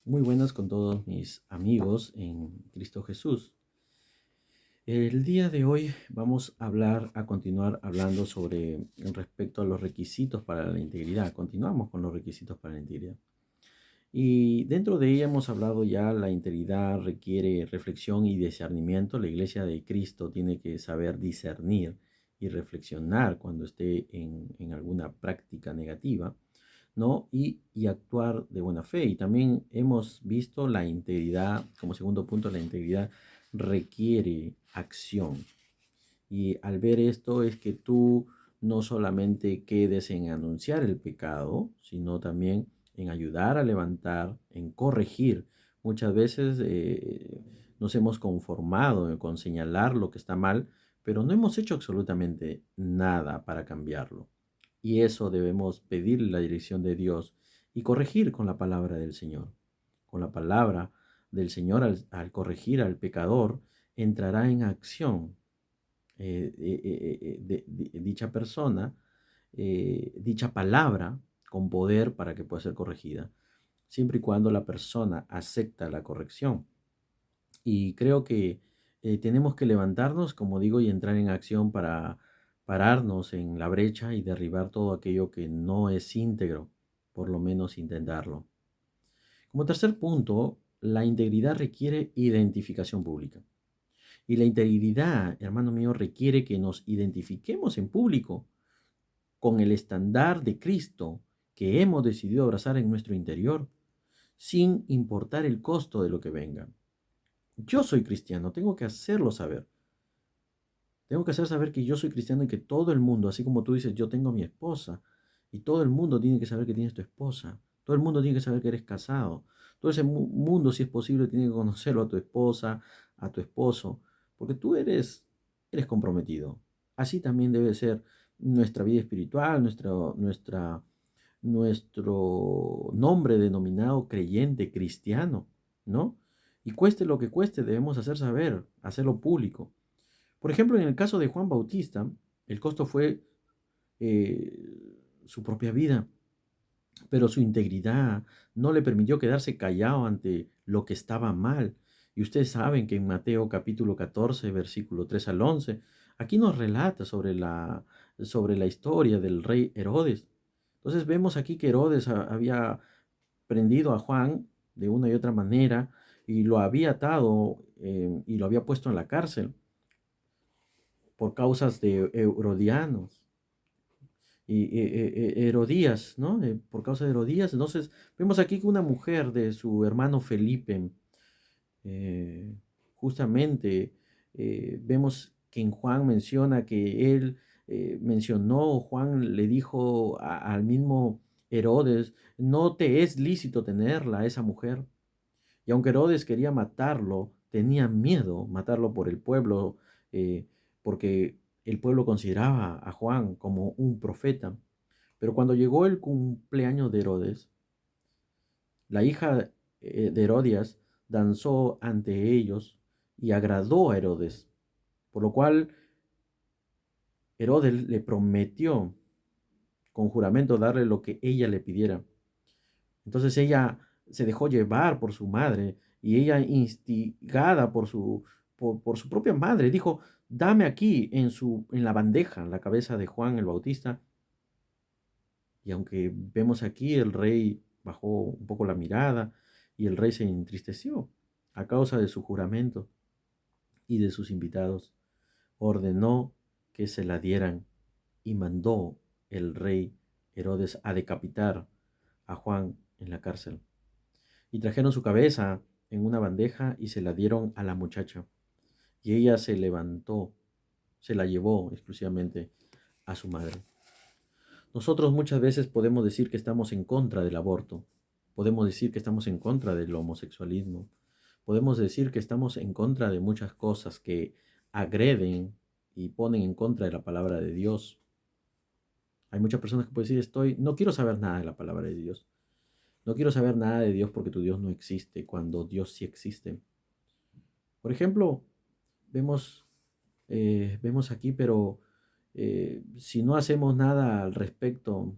Muy buenas con todos mis amigos en Cristo Jesús. El día de hoy vamos a continuar hablando sobre respecto a los requisitos para la integridad. Continuamos con los requisitos para la integridad. Y dentro de ella hemos hablado ya, la integridad requiere reflexión y discernimiento. La iglesia de Cristo tiene que saber discernir y reflexionar cuando esté en alguna práctica negativa, ¿no? Y actuar de buena fe. Y también hemos visto la integridad, como segundo punto, la integridad requiere acción. Y al ver esto es que tú no solamente quedes en anunciar el pecado, sino también en ayudar a levantar, en corregir. Muchas veces nos hemos conformado con señalar lo que está mal, pero no hemos hecho absolutamente nada para cambiarlo. Y eso debemos pedirle la dirección de Dios y corregir con la palabra del Señor. Con la palabra del Señor, al corregir al pecador, entrará en acción dicha persona, dicha palabra con poder para que pueda ser corregida, siempre y cuando la persona acepta la corrección. Y creo que tenemos que levantarnos, como digo, y entrar en acción para pararnos en la brecha y derribar todo aquello que no es íntegro, por lo menos intentarlo. Como tercer punto, la integridad requiere identificación pública. Y la integridad, hermano mío, requiere que nos identifiquemos en público con el estándar de Cristo que hemos decidido abrazar en nuestro interior, sin importar el costo de lo que venga. Yo soy cristiano, tengo que hacerlo saber. Tengo que hacer saber que yo soy cristiano y que todo el mundo, así como tú dices, yo tengo a mi esposa, y todo el mundo tiene que saber que tienes tu esposa. Todo el mundo tiene que saber que eres casado. Todo ese mundo, si es posible, tiene que conocerlo a tu esposa, a tu esposo, porque tú eres comprometido. Así también debe ser nuestra vida espiritual, nuestro nombre denominado creyente, cristiano, ¿no? Y cueste lo que cueste, debemos hacer saber, hacerlo público. Por ejemplo, en el caso de Juan Bautista, el costo fue su propia vida, pero su integridad no le permitió quedarse callado ante lo que estaba mal. Y ustedes saben que en Mateo capítulo 14, versículo 3 al 11, aquí nos relata sobre la historia del rey Herodes. Entonces vemos aquí que Herodes había prendido a Juan de una y otra manera y lo había atado y lo había puesto en la cárcel por causas de Herodianos y Herodías, ¿no? Por causa de Herodías. Entonces, vemos aquí que una mujer de su hermano Felipe, eh, justamente, vemos que en Juan menciona que él mencionó, Juan le dijo al mismo Herodes, no te es lícito tenerla, esa mujer. Y aunque Herodes quería matarlo, tenía miedo matarlo por el pueblo, eh, porque el pueblo consideraba a Juan como un profeta. Pero cuando llegó el cumpleaños de Herodes, la hija de Herodías danzó ante ellos y agradó a Herodes, por lo cual Herodes le prometió con juramento darle lo que ella le pidiera. Entonces ella se dejó llevar por su madre y ella instigada por su propia madre dijo, dame aquí en la bandeja la cabeza de Juan el Bautista. Y aunque vemos aquí el rey bajó un poco la mirada y el rey se entristeció a causa de su juramento y de sus invitados, ordenó que se la dieran y mandó el rey Herodes a decapitar a Juan en la cárcel. Y trajeron su cabeza en una bandeja y se la dieron a la muchacha. Y ella se levantó, se la llevó exclusivamente a su madre. Nosotros muchas veces podemos decir que estamos en contra del aborto, podemos decir que estamos en contra del homosexualismo, podemos decir que estamos en contra de muchas cosas que agreden y ponen en contra de la palabra de Dios. Hay muchas personas que pueden decir, no quiero saber nada de la palabra de Dios. No quiero saber nada de Dios porque tu Dios no existe, cuando Dios sí existe. Por ejemplo, vemos, vemos aquí, pero si no hacemos nada al respecto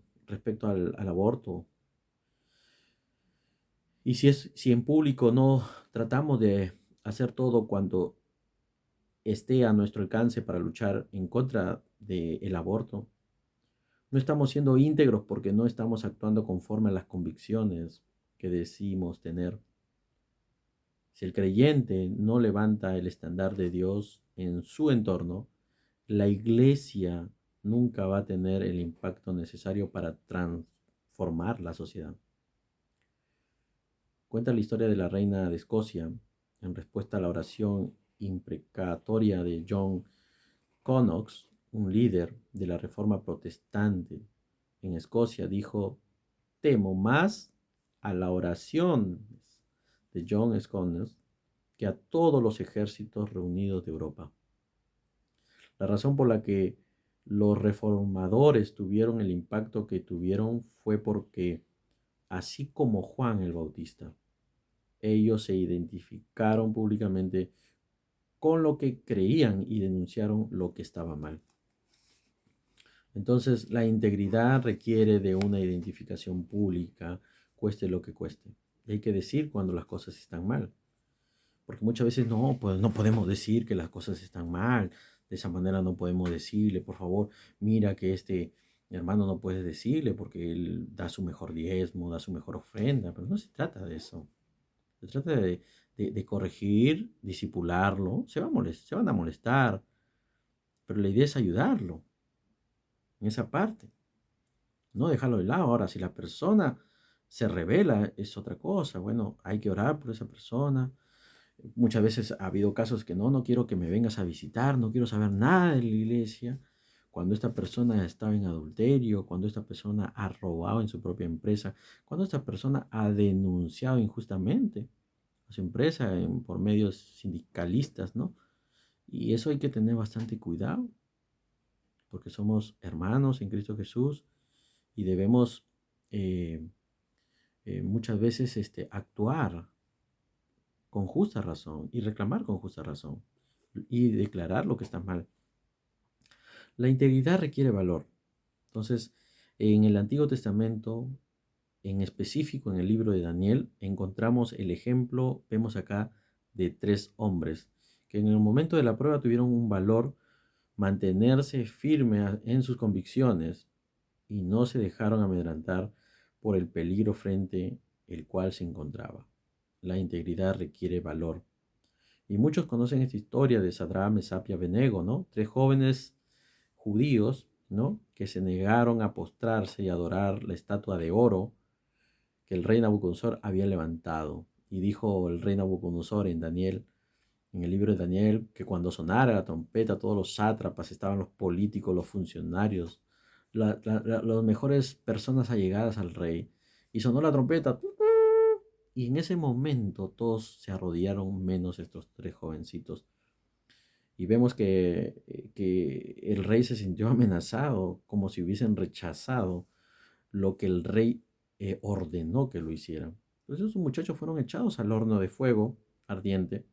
al aborto, Y si en público no tratamos de hacer todo cuanto esté a nuestro alcance para luchar en contra del aborto, no estamos siendo íntegros porque no estamos actuando conforme a las convicciones que decimos tener. Si el creyente no levanta el estándar de Dios en su entorno, la iglesia nunca va a tener el impacto necesario para transformar la sociedad. Cuenta la historia de la reina de Escocia en respuesta a la oración imprecatoria de John Knox, un líder de la Reforma Protestante en Escocia. Dijo: temo más a la oración de John Knox que a todos los ejércitos reunidos de Europa. La razón por la que los reformadores tuvieron el impacto que tuvieron fue porque, así como Juan el Bautista, ellos se identificaron públicamente con lo que creían y denunciaron lo que estaba mal. Entonces, la integridad requiere de una identificación pública, cueste lo que cueste. Y hay que decir cuando las cosas están mal. Porque muchas veces no, pues no podemos decir que las cosas están mal. De esa manera no podemos decirle, por favor, mira que este hermano no puedes decirle porque él da su mejor diezmo, da su mejor ofrenda. Pero no se trata de eso. Se trata de corregir, disipularlo. Se van a molestar. Pero la idea es ayudarlo en esa parte. No dejarlo de lado. Ahora, si la persona se revela, es otra cosa. Bueno, hay que orar por esa persona. Muchas veces ha habido casos que no quiero que me vengas a visitar, no quiero saber nada de la iglesia. Cuando esta persona estaba en adulterio, cuando esta persona ha robado en su propia empresa, cuando esta persona ha denunciado injustamente a su empresa por medios sindicalistas, ¿no? Y eso hay que tener bastante cuidado, porque somos hermanos en Cristo Jesús y debemos eh, muchas veces actuar con justa razón y reclamar con justa razón y declarar lo que está mal. La integridad requiere valor. Entonces, en el Antiguo Testamento, en específico en el libro de Daniel, encontramos el ejemplo, vemos acá, de 3 hombres que en el momento de la prueba tuvieron un valor, mantenerse firme en sus convicciones y no se dejaron amedrentar por el peligro frente el cual se encontraba. La integridad requiere valor. Y muchos conocen esta historia de Sadrach, Mesach y Abednego, ¿no? 3 jóvenes judíos, ¿no? Que se negaron a postrarse y adorar la estatua de oro que el rey Nabucodonosor había levantado. Y dijo el rey Nabucodonosor en Daniel, en el libro de Daniel, que cuando sonara la trompeta, todos los sátrapas, estaban los políticos, los funcionarios, las mejores personas allegadas al rey. Y sonó la trompeta. Y en ese momento todos se arrodillaron menos estos 3 jovencitos. Y vemos que el rey se sintió amenazado, como si hubiesen rechazado lo que el rey ordenó que lo hicieran. Entonces esos muchachos fueron echados al horno de fuego ardiente.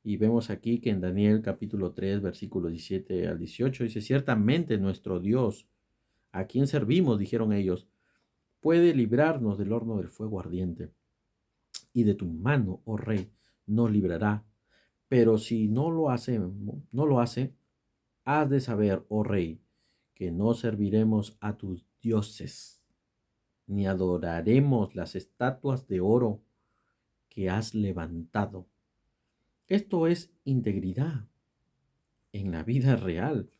Y vemos aquí que en Daniel capítulo 3, versículo 17 al 18 dice: ciertamente nuestro Dios, a quien servimos, dijeron ellos, puede librarnos del horno del fuego ardiente. Y de tu mano, oh rey, nos librará. Pero si no lo hace, has de saber, oh rey, que no serviremos a tus dioses, ni adoraremos las estatuas de oro que has levantado. Esto es integridad en la vida real.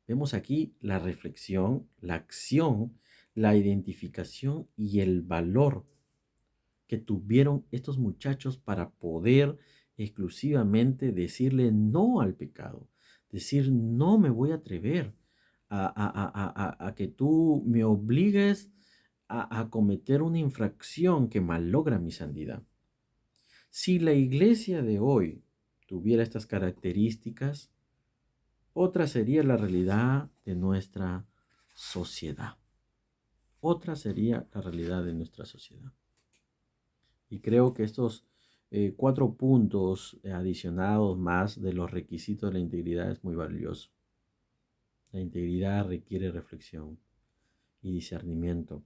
Vemos aquí la reflexión, la acción, la identificación y el valor que tuvieron estos muchachos para poder exclusivamente decirle no al pecado, decir no me voy a atrever a que tú me obligues a cometer una infracción que malogra mi santidad. Si la iglesia de hoy tuviera estas características, otra sería la realidad de nuestra sociedad. Otra sería la realidad de nuestra sociedad. Y creo que estos 4 puntos adicionados más de los requisitos de la integridad es muy valioso. La integridad requiere reflexión y discernimiento.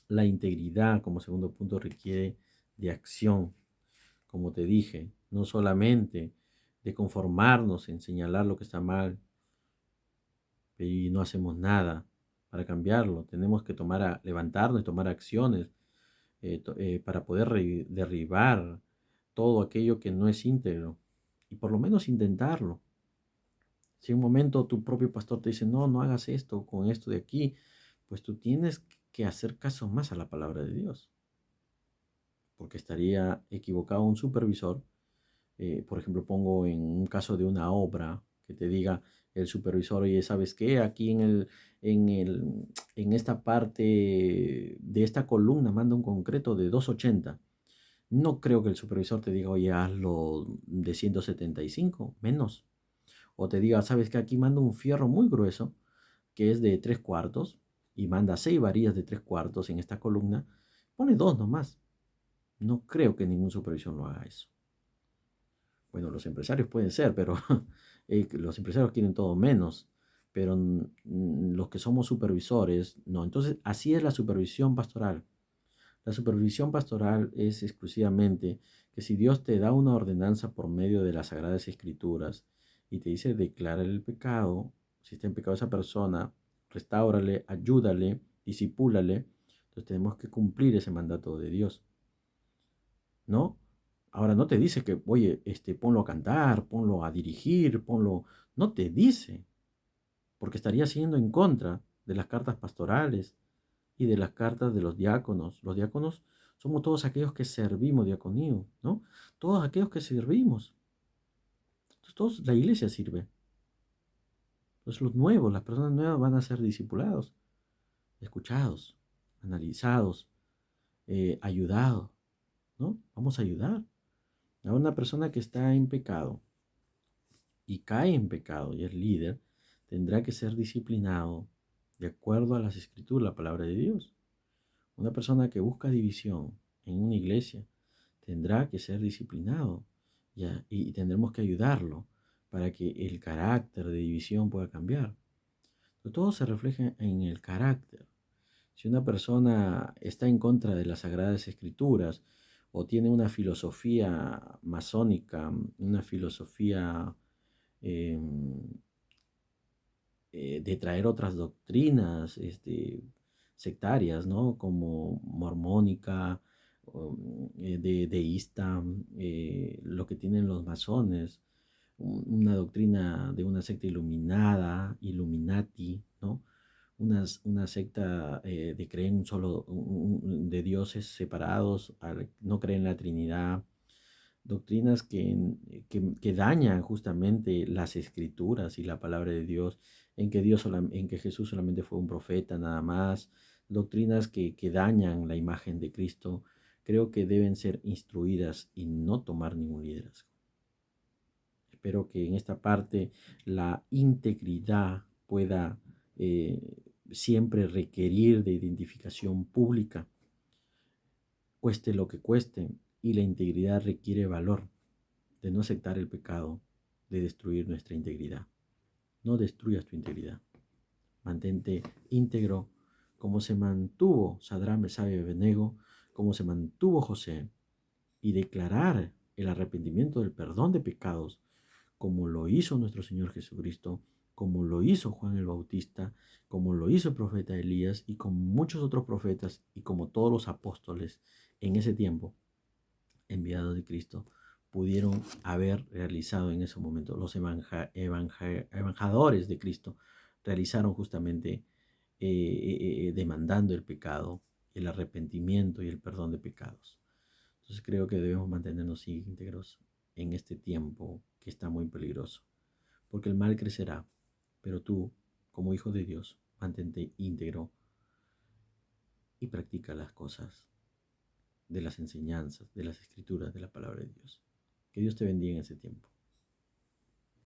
La integridad, como segundo punto, requiere de acción, como te dije, no solamente de conformarnos en señalar lo que está mal y no hacemos nada para cambiarlo. Tenemos que levantarnos y tomar acciones para poder derribar todo aquello que no es íntegro y por lo menos intentarlo. Si en un momento tu propio pastor te dice, no, no hagas esto con esto de aquí, pues tú tienes que hacer caso más a la palabra de Dios, porque estaría equivocado un supervisor. Por ejemplo, pongo en un caso de una obra que te diga el supervisor, oye, ¿sabes qué? Aquí en el, en esta parte de esta columna manda un concreto de 280. No creo que el supervisor te diga, oye, hazlo de 175 menos. O te diga, ¿sabes qué? Aquí manda un fierro muy grueso, que es de 3/4, y manda 6 varillas de 3/4 en esta columna. Pone dos nomás. No creo que ningún supervisor lo haga eso. Bueno, los empresarios pueden ser, pero los empresarios quieren todo menos, pero los que somos supervisores, no. Entonces, así es la supervisión pastoral. La supervisión pastoral es exclusivamente que si Dios te da una ordenanza por medio de las Sagradas Escrituras y te dice declarar el pecado, si está en pecado esa persona, restáurale, ayúdale, disipúlale, entonces tenemos que cumplir ese mandato de Dios, ¿no? Ahora no te dice que, oye, ponlo a cantar, ponlo a dirigir, ponlo. No te dice, porque estaría siendo en contra de las cartas pastorales y de las cartas de los diáconos. Los diáconos somos todos aquellos que servimos diaconía, ¿no? Todos aquellos que servimos. Entonces, todos, la iglesia sirve. Entonces, los nuevos, las personas nuevas van a ser discipulados, escuchados, analizados, ayudados, ¿no? Vamos a ayudar a una persona que está en pecado y cae en pecado y es líder, tendrá que ser disciplinado de acuerdo a las escrituras, la palabra de Dios. Una persona que busca división en una iglesia tendrá que ser disciplinado, ¿ya? Y tendremos que ayudarlo para que el carácter de división pueda cambiar. Pero todo se refleja en el carácter. Si una persona está en contra de las Sagradas Escrituras o tiene una filosofía masónica, una filosofía eh, de traer otras doctrinas sectarias, ¿no? Como mormónica, deísta, lo que tienen los masones, una doctrina de una secta iluminada, Illuminati, ¿no? Una secta de creer en un solo, de dioses separados, no creen en la Trinidad, doctrinas que dañan justamente las escrituras y la palabra de Dios, en que Jesús solamente fue un profeta nada más, doctrinas que dañan la imagen de Cristo, creo que deben ser instruidas y no tomar ningún liderazgo. Espero que en esta parte la integridad pueda siempre requerir de identificación pública, cueste lo que cueste, y la integridad requiere valor, de no aceptar el pecado, de destruir nuestra integridad. No destruyas tu integridad. Mantente íntegro como se mantuvo Sadrán, Mesach y Abednego, como se mantuvo José, y declarar el arrepentimiento del perdón de pecados, como lo hizo nuestro Señor Jesucristo, como lo hizo Juan el Bautista, como lo hizo el profeta Elías y como muchos otros profetas y como todos los apóstoles en ese tiempo enviados de Cristo pudieron haber realizado en ese momento. Los evangeladores de Cristo realizaron justamente demandando el pecado, el arrepentimiento y el perdón de pecados. Entonces creo que debemos mantenernos íntegros en este tiempo que está muy peligroso, porque el mal crecerá, pero tú, como hijo de Dios, mantente íntegro y practica las cosas de las enseñanzas, de las escrituras, de la palabra de Dios. Que Dios te bendiga en ese tiempo.